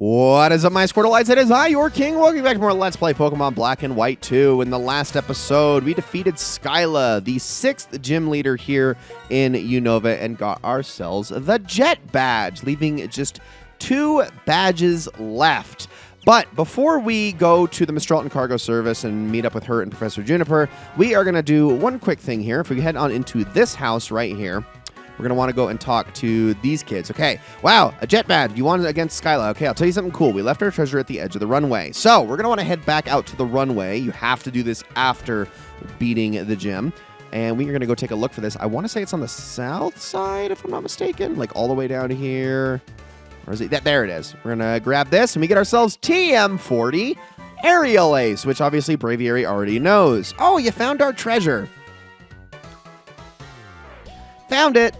What is up, my Squirtleites? It is I, your king. Welcome back to more Let's Play Pokemon Black and White 2. In the last episode, we defeated Skyla, the 6th gym leader here in Unova, and got ourselves the Jet Badge, leaving just 2 badges left. But before we go to the Mistralton Cargo Service and meet up with her and Professor Juniper, we are going to do one quick thing here. If we head on into this house right here, we're going to want to go and talk to these kids. Okay, wow, a jet badge. You won against Skyla. Okay, I'll tell you something cool. We left our treasure at the edge of the runway. So we're going to want to head back out to the runway. You have to do this after beating the gym. And we are going to go take a look for this. I want to say it's on the south side, if I'm not mistaken. Like all the way down here. Or is it? There it is. We're going to grab this and we get ourselves TM40 Aerial Ace, which obviously Braviary already knows. Oh, you found our treasure. Found it.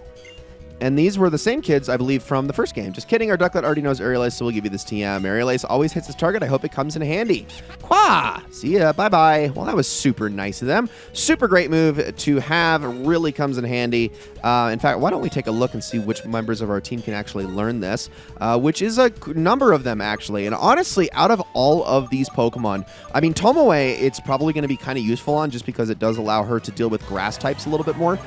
And these were the same kids, I believe, from the first game. Just kidding, our Ducklet already knows Aerial Ace, so we'll give you this TM. Aerial Ace always hits its target. I hope it comes in handy. Qua! See ya, bye-bye. Well, that was super nice of them. Super great move to have, really comes in handy. In fact, why don't we take a look and see which members of our team can actually learn this, which is a number of them, actually. And honestly, out of all of these Pokemon, I mean, Tomoe, it's probably going to be kind of useful on just because it does allow her to deal with grass types a little bit more.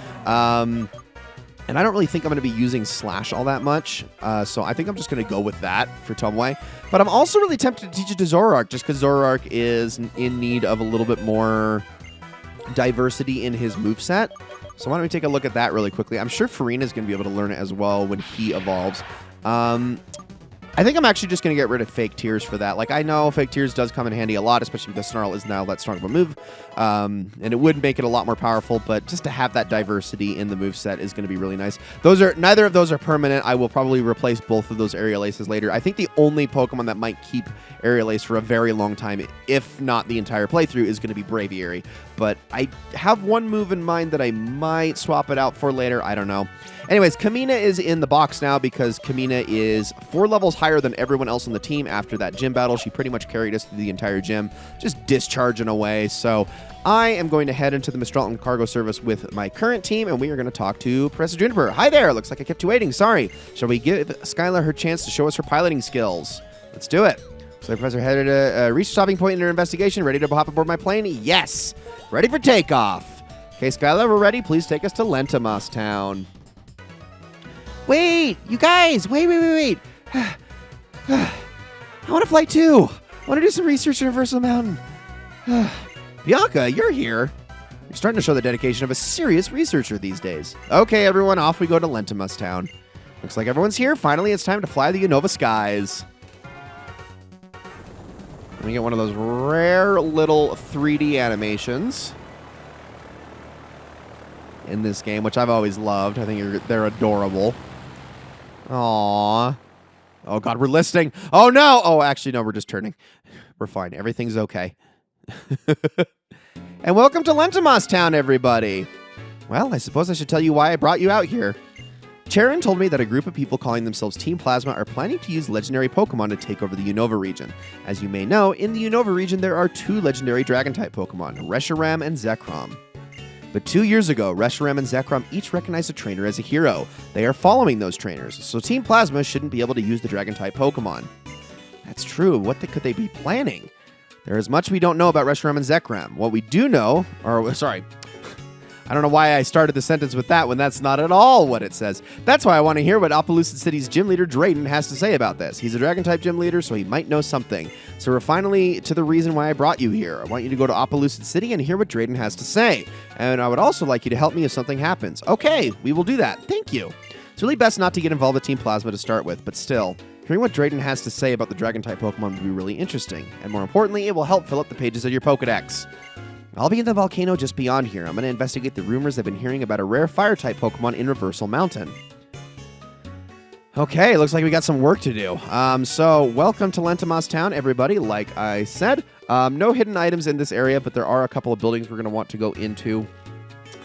And I don't really think I'm going to be using Slash all that much, so I think I'm just going to go with that for Tomoe. But I'm also really tempted to teach it to Zoroark, just because Zoroark is in need of a little bit more diversity in his moveset. So why don't we take a look at that really quickly. I'm sure Farina is going to be able to learn it as well when he evolves. I think I'm actually just going to get rid of Fake Tears for that. Like, I know Fake Tears does come in handy a lot, especially because Snarl is now that strong of a move. And it would make it a lot more powerful, but just to have that diversity in the moveset is going to be really nice. Neither of those are permanent. I will probably replace both of those Aerial Aces later. I think the only Pokemon that might keep Aerial Ace for a very long time, if not the entire playthrough, is going to be Braviary. But I have one move in mind that I might swap it out for later. I don't know. Anyways, Kamina is in the box now because Kamina is 4 levels higher than everyone else on the team after that gym battle. She pretty much carried us through the entire gym, just discharging away. So I am going to head into the Mistralton Cargo Service with my current team, and we are going to talk to Professor Juniper. Hi there. Looks like I kept you waiting. Sorry. Shall we give Skyla her chance to show us her piloting skills? Let's do it. So the Professor headed to reach stopping point in her investigation. Ready to hop aboard my plane? Yes. Ready for takeoff. Okay, Skyla, we're ready. Please take us to Lentimas Town. Wait, you guys, wait. I want to fly too. I want to do some research at Universal Mountain. Bianca, you're here. You're starting to show the dedication of a serious researcher these days. Okay, everyone, off we go to Lentimas Town. Looks like everyone's here. Finally, it's time to fly the Unova skies. Let me get one of those rare little 3D animations in this game, which I've always loved. I think they're adorable. Aww. Oh, God, we're listing. Oh, no. Oh, actually, no, we're just turning. We're fine. Everything's okay. And welcome to Lentimas Town, everybody. Well, I suppose I should tell you why I brought you out here. Charon told me that a group of people calling themselves Team Plasma are planning to use legendary Pokemon to take over the Unova region. As you may know, in the Unova region, there are 2 legendary Dragon-type Pokemon, Reshiram and Zekrom. But 2 years ago, Reshiram and Zekrom each recognized a trainer as a hero. They are following those trainers, so Team Plasma shouldn't be able to use the Dragon-type Pokemon. That's true. What could they be planning? There is much we don't know about Reshiram and Zekrom. What we do know, I don't know why I started the sentence with that when that's not at all what it says. That's why I want to hear what Opelousas City's gym leader, Drayden, has to say about this. He's a Dragon-type gym leader, so he might know something. So we're finally to the reason why I brought you here. I want you to go to Opelousas City and hear what Drayden has to say. And I would also like you to help me if something happens. Okay, we will do that. Thank you. It's really best not to get involved with Team Plasma to start with, but still, hearing what Drayden has to say about the Dragon-type Pokemon would be really interesting. And more importantly, it will help fill up the pages of your Pokedex. I'll be in the volcano just beyond here. I'm going to investigate the rumors I've been hearing about a rare fire-type Pokemon in Reversal Mountain. Okay, looks like we got some work to do. So welcome to Lentimas Town, everybody. Like I said, no hidden items in this area, but there are a couple of buildings we're going to want to go into.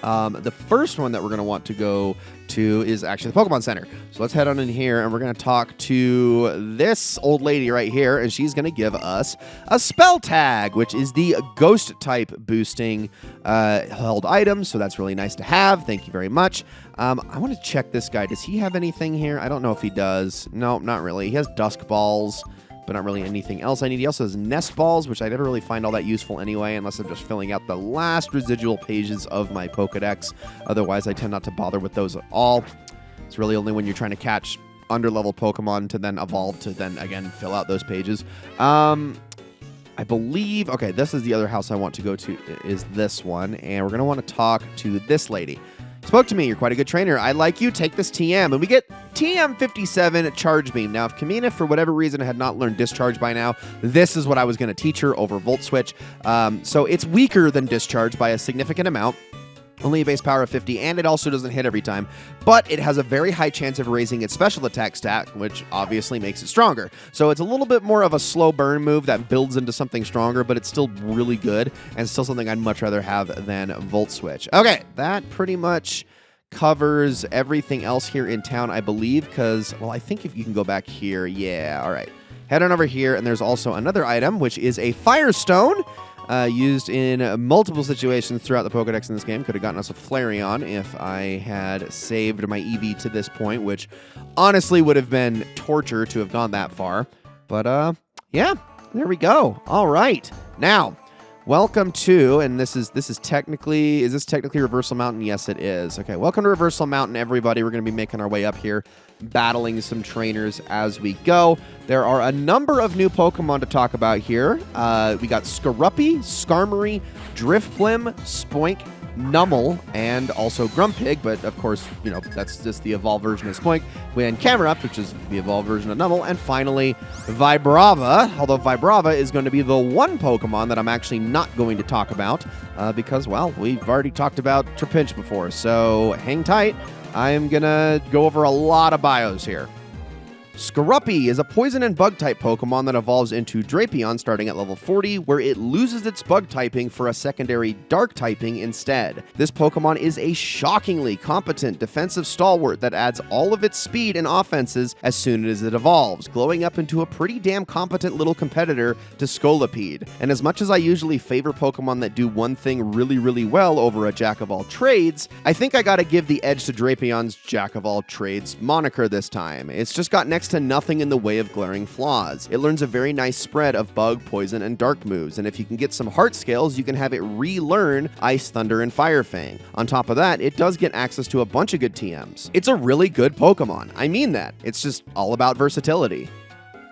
The first one that we're going to want to go to is actually the Pokemon Center. So let's head on in here, and we're going to talk to this old lady right here, and she's going to give us a Spell Tag, which is the Ghost-type boosting held item, so that's really nice to have. Thank you very much. I want to check this guy. Does he have anything here? I don't know if he does. No, not really. He has Dusk Balls, but not really anything else I need. He also has nest balls, which I never really find all that useful anyway, unless I'm just filling out the last residual pages of my Pokedex. Otherwise, I tend not to bother with those at all. It's really only when you're trying to catch underleveled Pokemon to then evolve to then, again, fill out those pages. I believe, okay, this is the other house I want to go to, is this one, and we're going to want to talk to this lady. Spoke to me, you're quite a good trainer. I like you, take this TM. And we get TM 57 Charge Beam. Now, if Kamina, for whatever reason, had not learned Discharge by now, this is what I was going to teach her over Volt Switch. So it's weaker than Discharge by a significant amount. Only a base power of 50, and it also doesn't hit every time, but it has a very high chance of raising its special attack stat, which obviously makes it stronger. So it's a little bit more of a slow burn move that builds into something stronger, but it's still really good, and still something I'd much rather have than Volt Switch. Okay, that pretty much covers everything else here in town, I believe, because, well, I think if you can go back here, yeah, all right. Head on over here, and there's also another item, which is a Firestone, used in multiple situations throughout the Pokedex in this game. Could have gotten us a Flareon if I had saved my EV to this point, which honestly would have been torture to have gone that far. But, yeah, there we go. All right. Now, welcome to, and this is technically, is this technically Reversal Mountain? Yes, it is. Okay, welcome to Reversal Mountain, everybody. We're going to be making our way up here, battling some trainers as we go. There are a number of new Pokemon to talk about here. We got Skorupi, Skarmory, Drifblim, Spoink, Numel, and also Grumpig, but of course, you know, that's just the evolved version of Spoink. We had Camerupt, which is the evolved version of Numel, and finally, Vibrava, although Vibrava is going to be the one Pokemon that I'm actually not going to talk about, because, well, we've already talked about Trapinch before, so hang tight. I'm going to go over a lot of bios here. Skorupi is a poison and bug type Pokemon that evolves into Drapion starting at level 40, where it loses its bug typing for a secondary dark typing instead. This Pokemon is a shockingly competent defensive stalwart that adds all of its speed and offenses as soon as it evolves, glowing up into a pretty damn competent little competitor to Scolipede. And as much as I usually favor Pokemon that do one thing really, really well over a Jack of all trades, I think I gotta give the edge to Drapion's Jack of all trades moniker this time. It's just got next to nothing in the way of glaring flaws. It learns a very nice spread of bug, poison, and dark moves, and if you can get some heart scales, you can have it relearn Ice, Thunder, and Fire Fang. On top of that, it does get access to a bunch of good TMs. It's a really good Pokemon. I mean that. It's just all about versatility.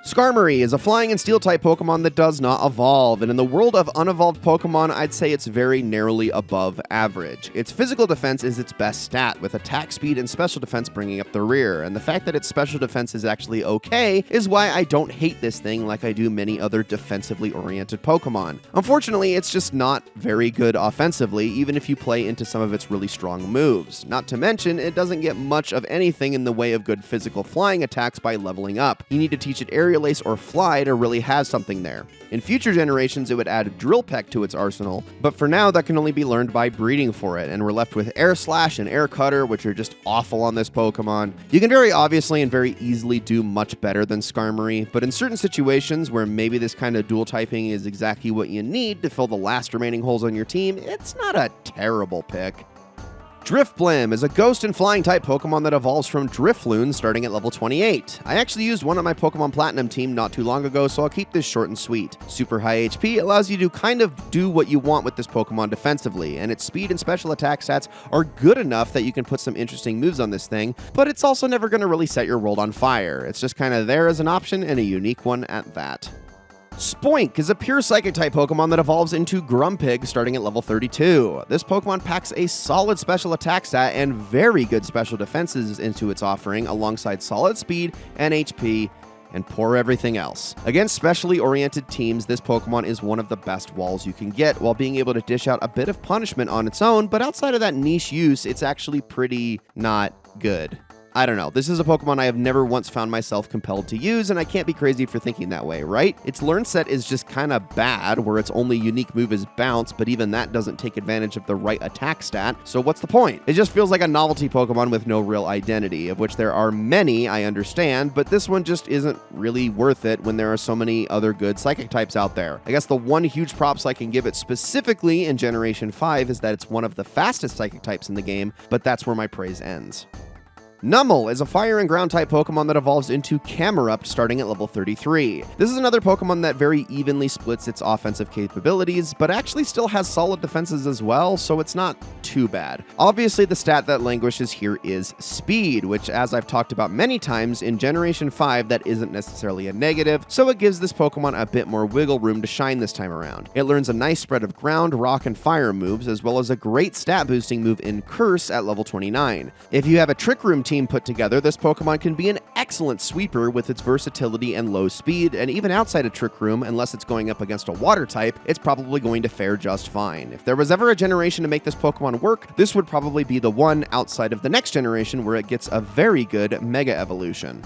Skarmory is a flying and steel type Pokemon that does not evolve, and in the world of unevolved Pokemon, I'd say it's very narrowly above average. Its physical defense is its best stat, with attack speed and special defense bringing up the rear, and the fact that its special defense is actually okay is why I don't hate this thing like I do many other defensively oriented Pokemon. Unfortunately, it's just not very good offensively, even if you play into some of its really strong moves. Not to mention, it doesn't get much of anything in the way of good physical flying attacks by leveling up. You need to teach it Aerial Ace or Fly to really have something there. In future generations, it would add Drill Peck to its arsenal, but for now, that can only be learned by breeding for it, and we're left with Air Slash and Air Cutter, which are just awful on this Pokemon. You can very obviously and very easily do much better than Skarmory, but in certain situations where maybe this kind of dual typing is exactly what you need to fill the last remaining holes on your team, it's not a terrible pick. Drifblim is a ghost and flying type Pokemon that evolves from Drifloon starting at level 28. I actually used one on my Pokemon Platinum team not too long ago, so I'll keep this short and sweet. Super high HP allows you to kind of do what you want with this Pokemon defensively, and its speed and special attack stats are good enough that you can put some interesting moves on this thing, but it's also never going to really set your world on fire. It's just kind of there as an option, and a unique one at that. Spoink is a pure Psychic-type Pokemon that evolves into Grumpig starting at level 32. This Pokemon packs a solid special attack stat and very good special defenses into its offering, alongside solid speed and HP, and poor everything else. Against specially oriented teams, this Pokemon is one of the best walls you can get, while being able to dish out a bit of punishment on its own, but outside of that niche use, it's actually pretty not good. I don't know. This is a Pokemon I have never once found myself compelled to use, and I can't be crazy for thinking that way, right? Its learn set is just kind of bad, where its only unique move is Bounce, but even that doesn't take advantage of the right attack stat, so what's the point? It just feels like a novelty Pokemon with no real identity, of which there are many, I understand, but this one just isn't really worth it when there are so many other good Psychic types out there. I guess the one huge props I can give it specifically in Generation 5 is that it's one of the fastest Psychic types in the game, but that's where my praise ends. Numel is a fire and ground type Pokemon that evolves into Camerupt starting at level 33. This is another Pokemon that very evenly splits its offensive capabilities, but actually still has solid defenses as well, so it's not too bad. Obviously, the stat that languishes here is speed, which, as I've talked about many times, in Generation 5 that isn't necessarily a negative, so it gives this Pokemon a bit more wiggle room to shine this time around. It learns a nice spread of ground, rock, and fire moves, as well as a great stat boosting move in Curse at level 29. If you have a Trick Room team put together, this Pokemon can be an excellent sweeper with its versatility and low speed, and even outside of Trick Room, unless it's going up against a water type, it's probably going to fare just fine. If there was ever a generation to make this Pokemon work, this would probably be the one outside of the next generation where it gets a very good Mega Evolution.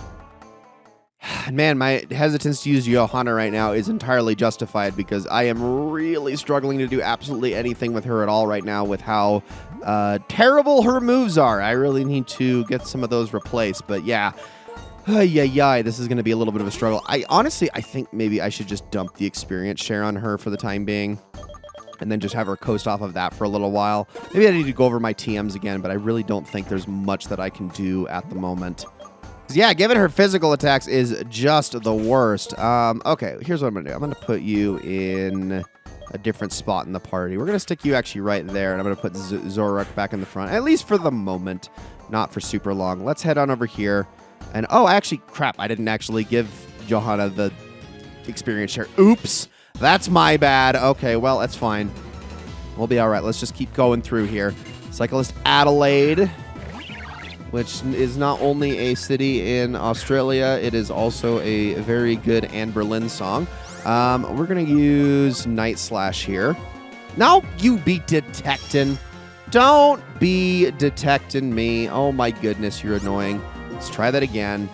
Man, my hesitance to use Johanna right now is entirely justified because I am really struggling to do absolutely anything with her at all right now with how terrible her moves are. I really need to get some of those replaced, but yeah. This is going to be a little bit of a struggle. I think maybe I should just dump the experience share on her for the time being and then just have her coast off of that for a little while. Maybe I need to go over my TMs again, but I really don't think there's much that I can do at the moment. Yeah, giving her physical attacks is just the worst. Okay, here's what I'm going to do. I'm going to put you in a different spot in the party. We're going to stick you actually right there, and I'm going to put Zoroark back in the front, at least for the moment, not for super long. Let's head on over here. And, oh, actually, crap, I didn't actually give Johanna the experience share. Oops, that's my bad. Okay, well, that's fine. We'll be all right. Let's just keep going through here. Cyclist Adelaide, which is not only a city in Australia, it is also a very good Anne Boleyn song. We're going to use Night Slash here. No, you be detecting. Don't be detecting me. Oh my goodness, you're annoying. Let's try that again.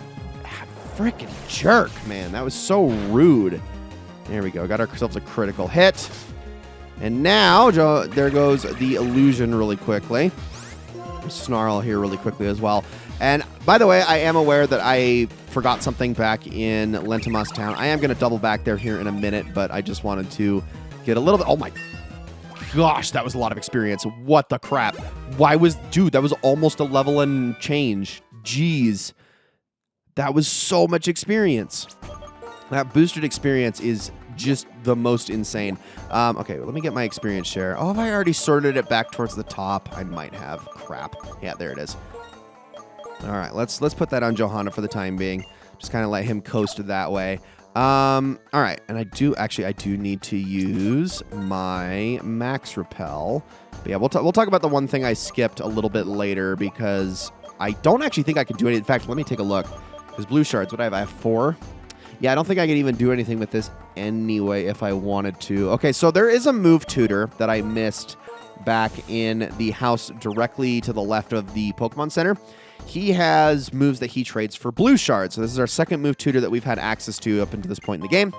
Freaking jerk, man. That was so rude. There we go. Got ourselves a critical hit. And now, there goes the illusion really quickly. Snarl here really quickly as well. And by the way, I am aware that I forgot something back in Lentimas Town. I am going to double back there here in a minute, but I just wanted to get a little bit... Oh my gosh, that was a lot of experience. What the crap? Dude, that was almost a level and change. Jeez. That was so much experience. That boosted experience is just the most insane. Okay, let me get my experience share. Oh, have I already sorted it back towards the top? I might have. Crap. Yeah, there it is. All right, let's put that on Johanna for the time being. Just kind of let him coast that way. All right, and I do need to use my Max Repel. But yeah, we'll talk about the one thing I skipped a little bit later because I don't actually think I can do anything. In fact, let me take a look. Because blue shards, what do I have? I have 4. Yeah, I don't think I can even do anything with this anyway if I wanted to. Okay, so there is a move tutor that I missed back in the house directly to the left of the Pokemon Center. He has moves that he trades for blue shards. So this is our second move tutor that we've had access to up until this point in the game.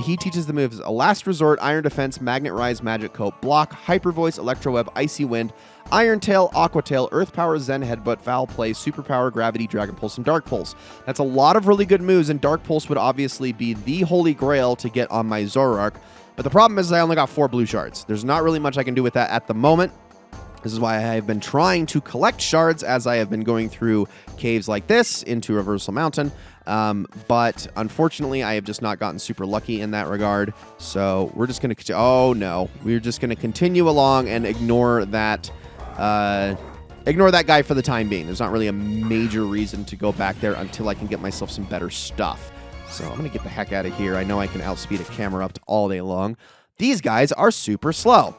He teaches the moves Last Resort, Iron Defense, Magnet Rise, Magic Coat, Block, Hyper Voice, Electro Web, Icy Wind, Iron Tail, Aqua Tail, Earth Power, Zen Headbutt, Foul Play, Super Power, Gravity, Dragon Pulse, and Dark Pulse. That's a lot of really good moves, and Dark Pulse would obviously be the holy grail to get on my Zoroark. But the problem is I only got 4 blue shards. There's not really much I can do with that at the moment. This is why I have been trying to collect shards as I have been going through caves like this into Reversal Mountain. But unfortunately, I have just not gotten super lucky in that regard. So we're just going to... Oh, no. We're just going to continue along and ignore that guy for the time being. There's not really a major reason to go back there until I can get myself some better stuff. So I'm going to get the heck out of here. I know I can outspeed a Camerupt all day long. These guys are super slow.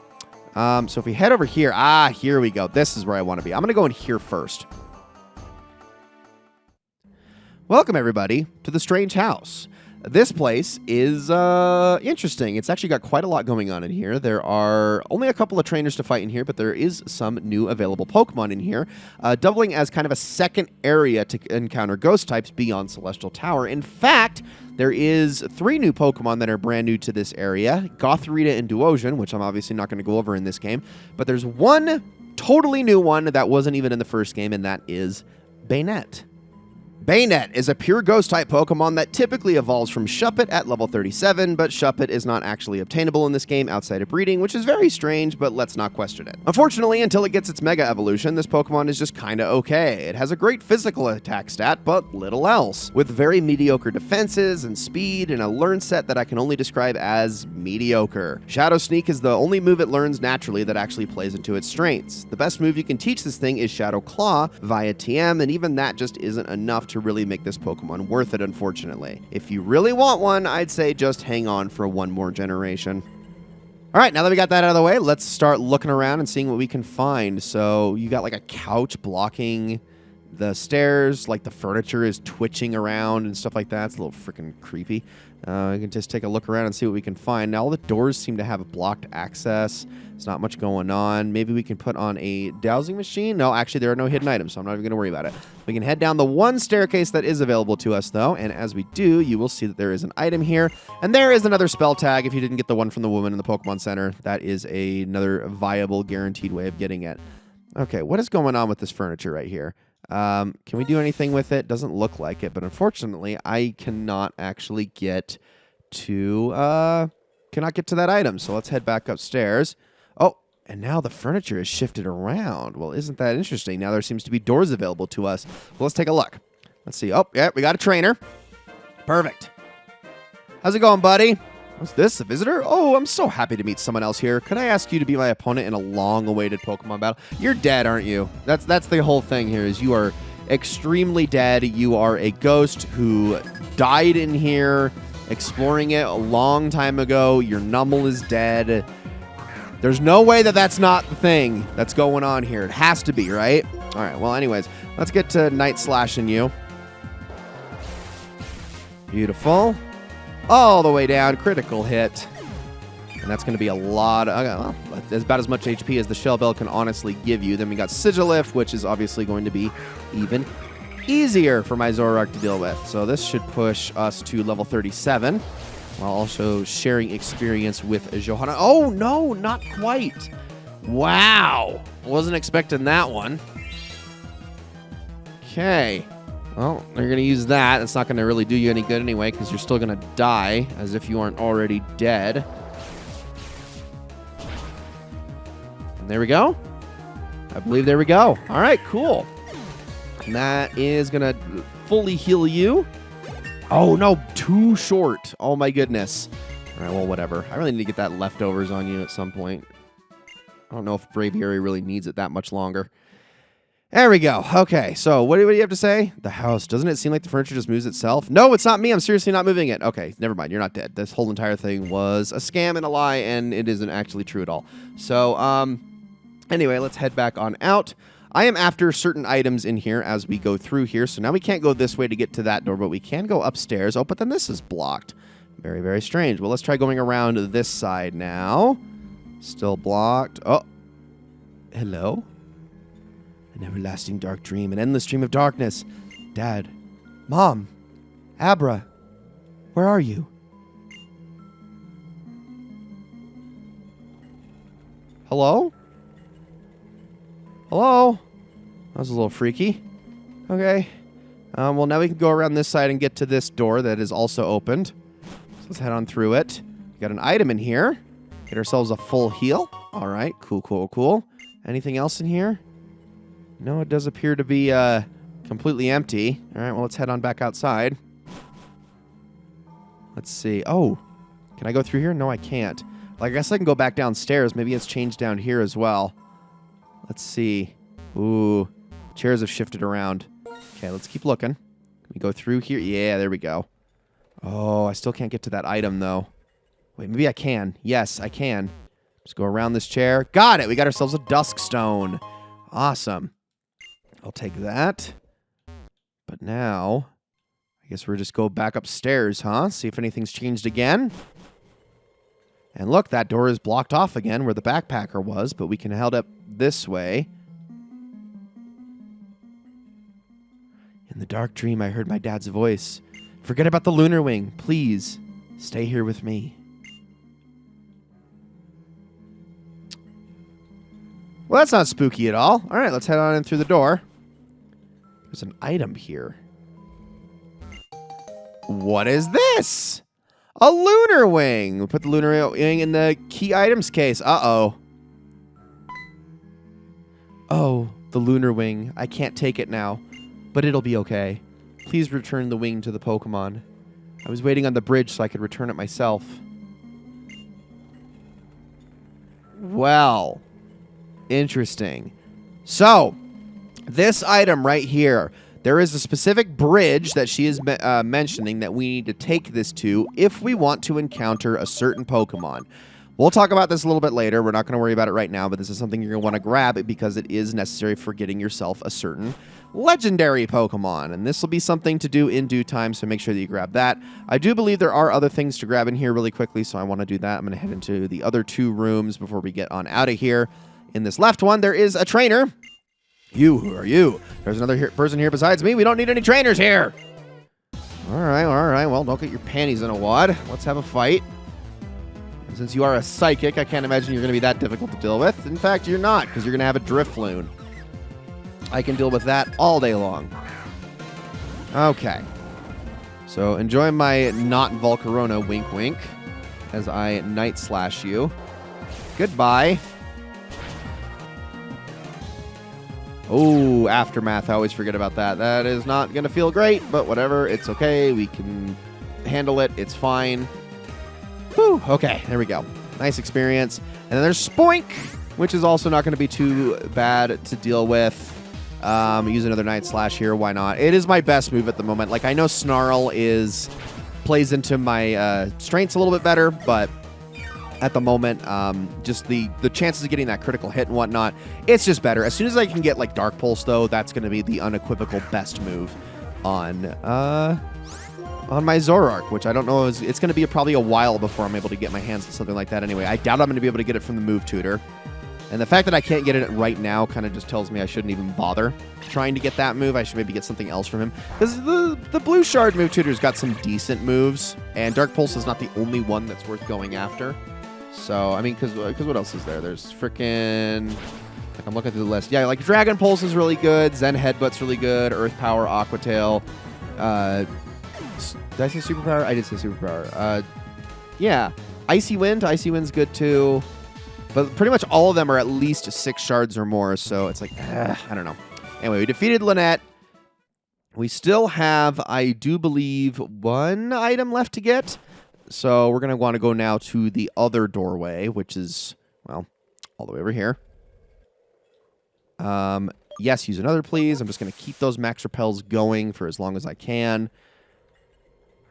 So if we head over here, here we go. This is where I want to be. I'm going to go in here first. Welcome, everybody, to the Strange House. This place is interesting. It's actually got quite a lot going on in here. There are only a couple of trainers to fight in here, but there is some new available Pokemon in here, doubling as kind of a second area to encounter ghost types beyond Celestial Tower. In fact, there is 3 new Pokemon that are brand new to this area, Gothorita and Duosion, which I'm obviously not going to go over in this game, but there's one totally new one that wasn't even in the first game, and that is Banette. Bayonet is a pure ghost-type Pokemon that typically evolves from Shuppet at level 37, but Shuppet is not actually obtainable in this game outside of breeding, which is very strange, but let's not question it. Unfortunately, until it gets its Mega Evolution, this Pokemon is just kinda okay. It has a great physical attack stat, but little else, with very mediocre defenses and speed, and a learn set that I can only describe as mediocre. Shadow Sneak is the only move it learns naturally that actually plays into its strengths. The best move you can teach this thing is Shadow Claw via TM, and even that just isn't enough to really make this Pokemon worth it, unfortunately. If you really want one, I'd say just hang on for one more generation. All right, now that we got that out of the way, let's start looking around and seeing what we can find. So you got like a couch blocking the stairs, like the furniture is twitching around and stuff like that. It's a little freaking creepy. We can just take a look around and see what we can find. Now all the doors seem to have blocked access. There's not much going on. Maybe we can put on a dowsing machine. No, actually there are no hidden items, so I'm not even going to worry about it. We can head down the one staircase that is available to us though, and as we do, you will see that there is an item here, and there is another spell tag if you didn't get the one from the woman in the Pokemon Center. That is another viable, guaranteed way of getting it. Okay, what is going on with this furniture right here? Can we do anything with it? Doesn't look like it, but unfortunately, I cannot actually get to that item. So let's head back upstairs. Oh, and now the furniture is shifted around. Well, isn't that interesting? Now there seems to be doors available to us. Well, let's take a look. Let's see. Oh, yeah, we got a trainer. Perfect. How's it going, buddy? What's this, a visitor? Oh, I'm so happy to meet someone else here. Could I ask you to be my opponent in a long-awaited Pokemon battle? You're dead, aren't you? That's the whole thing here, is you are extremely dead. You are a ghost who died in here, exploring it a long time ago. Your Numble is dead. There's no way that that's not the thing that's going on here. It has to be, right? All right, well, anyways, let's get to Night Slashing you. Beautiful. All the way down, critical hit. And that's going to be a lot of, well, about as much HP as the Shell Bell can honestly give you. Then we got Sigilift, which is obviously going to be even easier for my Zoroark to deal with. So this should push us to level 37, while also sharing experience with Johanna. Oh, no, not quite. Wow. Wasn't expecting that one. Okay. Well, you're going to use that. It's not going to really do you any good anyway, because you're still going to die as if you aren't already dead. And there we go. I believe there we go. All right, cool. And that is going to fully heal you. Oh, no, too short. Oh, my goodness. All right, well, whatever. I really need to get that leftovers on you at some point. I don't know if Braviary really needs it that much longer. There we go. Okay, so what do you have to say? The house. Doesn't it seem like the furniture just moves itself? No, it's not me. I'm seriously not moving it. Okay, never mind. You're not dead. This whole entire thing was a scam and a lie, and it isn't actually true at all. So, anyway, let's head back on out. I am after certain items in here as we go through here, so now we can't go this way to get to that door, but we can go upstairs. Oh, but then this is blocked. Very, very strange. Well, let's try going around this side now. Still blocked. Oh, hello? An everlasting dark dream, an endless dream of darkness. Dad, Mom, Abra, where are you? Hello? Hello? That was a little freaky. Okay. Well, now we can go around this side and get to this door that is also opened. So let's head on through it. We got an item in here. Get ourselves a full heal. All right. Cool, cool, cool. Anything else in here? No, it does appear to be completely empty. All right, well, let's head on back outside. Let's see. Oh, can I go through here? No, I can't. Well, I guess I can go back downstairs. Maybe it's changed down here as well. Let's see. Ooh, chairs have shifted around. Okay, let's keep looking. Can we go through here? Yeah, there we go. Oh, I still can't get to that item, though. Wait, maybe I can. Yes, I can. Just go around this chair. Got it. We got ourselves a Dusk Stone. Awesome. I'll take that. But now, I guess we'll just go back upstairs, huh? See if anything's changed again. And look, that door is blocked off again where the backpacker was, but we can head up this way. In the dark dream, I heard my dad's voice. Forget about the Lunar Wing. Please, stay here with me. Well, that's not spooky at all. All right, let's head on in through the door. There's an item here. What is this? A lunar wing. We'll put the lunar wing in the key items case. Uh-oh. Oh, the lunar wing. I can't take it now, but it'll be okay. Please return the wing to the Pokemon. I was waiting on the bridge so I could return it myself. Well, interesting. So, this item right here, there is a specific bridge that she is mentioning that we need to take this to if we want to encounter a certain Pokemon. We'll talk about this a little bit later. We're not going to worry about it right now, but this is something you're going to want to grab because it is necessary for getting yourself a certain legendary Pokemon. And this will be something to do in due time, so make sure that you grab that. I do believe there are other things to grab in here really quickly, so I want to do that. I'm going to head into the other 2 rooms before we get on out of here. In this left one, there is a trainer. Who are you? There's another person here besides me. We don't need any trainers here. All right. Well, don't get your panties in a wad. Let's have a fight. And since you are a psychic, I can't imagine you're going to be that difficult to deal with. In fact, you're not, because you're going to have a Drifloon. I can deal with that all day long. Okay. So enjoy my not Volcarona wink wink as I Night Slash you. Goodbye. Oh, Aftermath. I always forget about that. That is not going to feel great, but whatever. It's okay. We can handle it. It's fine. Whew. Okay, there we go. Nice experience. And then there's Spoink, which is also not going to be too bad to deal with. Use another Night Slash here. Why not? It is my best move at the moment. Like, I know Snarl plays into my strengths a little bit better, but at the moment, just the chances of getting that critical hit and whatnot, it's just better. As soon as I can get like Dark Pulse, though, that's going to be the unequivocal best move on my Zoroark, which I don't know it's going to be probably a while before I'm able to get my hands on something like that. Anyway, I doubt I'm going to be able to get it from the Move Tutor, and the fact that I can't get it right now kind of just tells me I shouldn't even bother trying to get that move. I should maybe get something else from him, because the Blue Shard Move Tutor's got some decent moves, and Dark Pulse is not the only one that's worth going after. So, I mean, because what else is there? There's freaking... Like, I'm looking through the list. Yeah, like, Dragon Pulse is really good. Zen Headbutt's really good. Earth Power, Aqua Tail. Did I say Superpower? I did say Superpower. Yeah. Icy Wind. Icy Wind's good, too. But pretty much all of them are at least 6 shards or more, so it's like, I don't know. Anyway, we defeated Lynette. We still have, I do believe, 1 item left to get. So we're going to want to go now to the other doorway, which is, well, all the way over here. Yes, use another, please. I'm just going to keep those max repels going for as long as I can.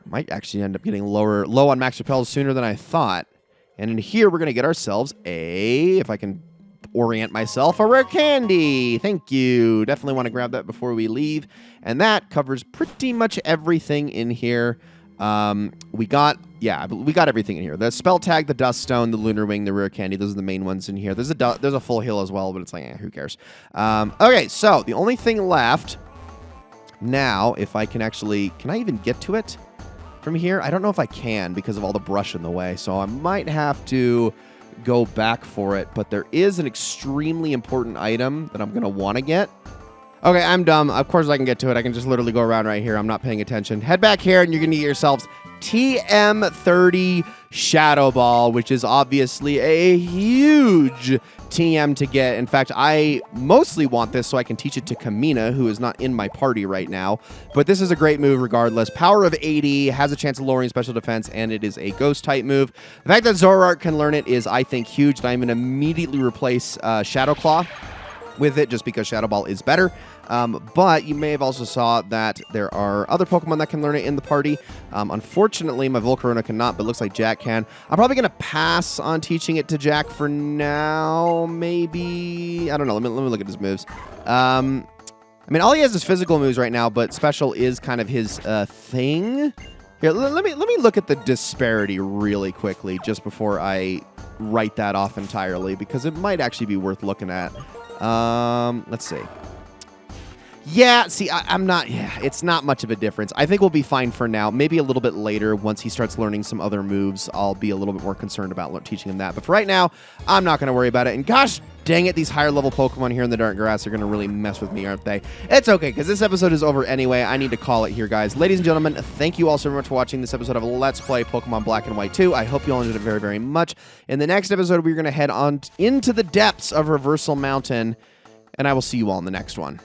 I might actually end up getting low on max repels sooner than I thought. And in here, we're going to get ourselves if I can orient myself, a rare candy. Thank you. Definitely want to grab that before we leave. And that covers pretty much everything in here. We got everything in here. The Spell Tag, the Dust Stone, the Lunar Wing, the Rare Candy. Those are the main ones in here. There's a full heal as well, but it's like, who cares? Okay, so the only thing left now, if I can actually... Can I even get to it from here? I don't know if I can because of all the brush in the way, so I might have to go back for it, but there is an extremely important item that I'm going to want to get. Okay, I'm dumb. Of course I can get to it. I can just literally go around right here. I'm not paying attention. Head back here, and you're going to get yourselves TM30 Shadow Ball, which is obviously a huge TM to get. In fact, I mostly want this so I can teach it to Kamina, who is not in my party right now. But this is a great move regardless. Power of 80, has a chance of lowering special defense, and it is a Ghost-type move. The fact that Zoroark can learn it is, I think, huge. And I'm going to immediately replace Shadow Claw with it just because Shadow Ball is better. But you may have also saw that there are other Pokemon that can learn it in the party. Unfortunately, my Volcarona cannot, but it looks like Jack can. I'm probably going to pass on teaching it to Jack for now, maybe. I don't know. Let me look at his moves. I mean, all he has is physical moves right now, but special is kind of his thing. Here, let me look at the disparity really quickly just before I write that off entirely, because it might actually be worth looking at. Let's see. Yeah, see, I'm not, it's not much of a difference. I think we'll be fine for now. Maybe a little bit later, once he starts learning some other moves, I'll be a little bit more concerned about teaching him that. But for right now, I'm not going to worry about it. And gosh dang it, these higher level Pokemon here in the dark grass are going to really mess with me, aren't they? It's okay, because this episode is over anyway. I need to call it here, guys. Ladies and gentlemen, thank you all so much for watching this episode of Let's Play Pokemon Black and White 2. I hope you all enjoyed it very, very much. In the next episode, we're going to head on into the depths of Reversal Mountain, and I will see you all in the next one.